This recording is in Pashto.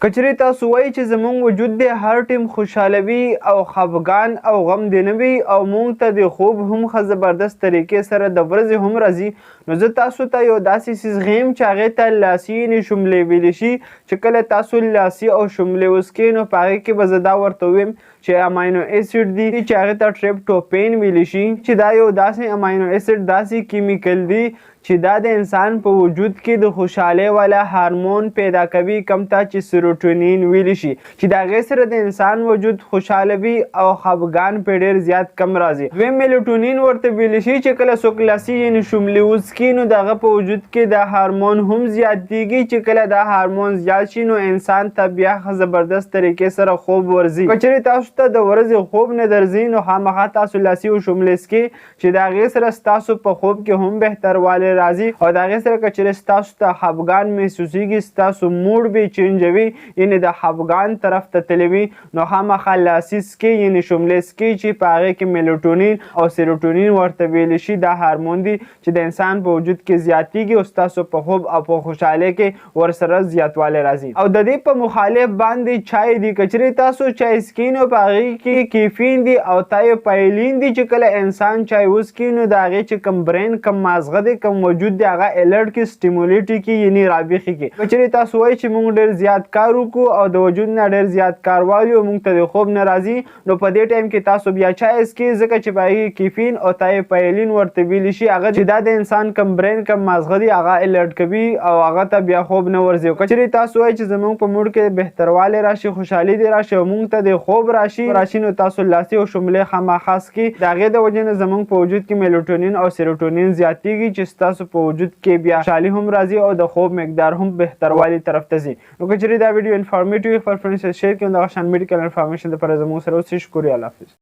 کچری تاسو وایي چې زموږ وجود دی هر ټیم خوشحاله وي او خفګان او غم دی نه وي او موږ ته د خوب هم ښه زبردست طریقې سره د ورځې هم راځي، نو زه تاسو ته یو داسې څیز ښیم چې هغې ته لاسي یعنې شملې ویلی شي. چې کله تاسو لاسي او شملې وڅکئ نو په هغې کې به زه دا ورته ویم چې امینو اسید دی چې هغې ته ټریپټوپین ویلی شي، چې دا یو داسې امینو اسید داسې کیمیکل دی چې دا د انسان په وجود کې د خوشحالۍ والا هارمون پیدا کوي، کوم ته چې سیروټونین ویلی شي، چې د هغې سره د انسان وجود خوشحاله وي او خفګان پرې ډېر زیات کم راځي. دویم میلټونین ورته ویلی شي چې کله څوک لاسي یعنې شملې وڅکي نو د هغه په وجود کې دا هارمون هم زیاتېږي، چې کله دا هارمون زیات شي نو انسان ته بیا ښه زبردست طریقې سره خوب ورځي. که چېرې تاسو ته د ورځې خوب نه درځي نو خامخا تاسو لاسي او شملې څکئ چې د هغې سره ستاسو په خوب کې هم بهتروالی راځي او د هغې سره که چېرې ستاسو ته خفګان محسوسېږي، ستاسو موډ به چینجوي یعنې د خفګان طرف ته تللی وي، نو خامخا لاسي څکئ یعنې شملې څکئ چې په هغې کې میلټونین او سیروټونین ورته ویلی شي. دا هارمون دی چې د انسان په وجود کې زیاتېږي او ستاسو په خوب او په خوشحالۍ کې ورسره زیاتوالی راځي. او د دې په مخالف باندې چای دی، که چېرې تاسو چای څکئ نو په هغې کې کیفین دی او تایوپایلین دی، چې کله انسان چای وڅکي نو د هغې چې کم برین کم مازغه دی کم وجود دی هغه الرټ کړي، سټیمولیټ کړي یعنې رابیخي کړي. که چېرې تاسو وایئ چې موږ ډېر زیات کار وکړو او د وجود نه ډېر زیات کار والو او موږ ته د خوب نه راځي، نو په دې ټایم کې تاسو بیا چای څکئ، ځکه چې په هغې کیفین او تایوپایلین ورته ویلی شي، هغه چې دا د انسان کم برین کم مازغه دی هغه الرټ کوي او هغه ته بیا خوب نه ورځي. که چېرې تاسو وایئ چې زموږ په موډ کې بهتروالی راشي، خوشحالي دې راشي او موږ ته د خوب راشي نو تاسو لاسي او شملې خامخا څکئ. د هغې د وجې نه زموږ په وجود کې میلټونین او سیروټونین زیاتېږي چې ستاسو په وجود کې بیا خوشحالي هم راځي او د خوب مقدار هم بهتروالي طرف ته ځي. نو که چېرې دا ویډیو انفارمیټیو وي خپل فرینډز سره شیر کړئ او دغه شان میډیکل انفارمیشن دپاره زموږ سره اوسئ. شکریه، الله حافظ.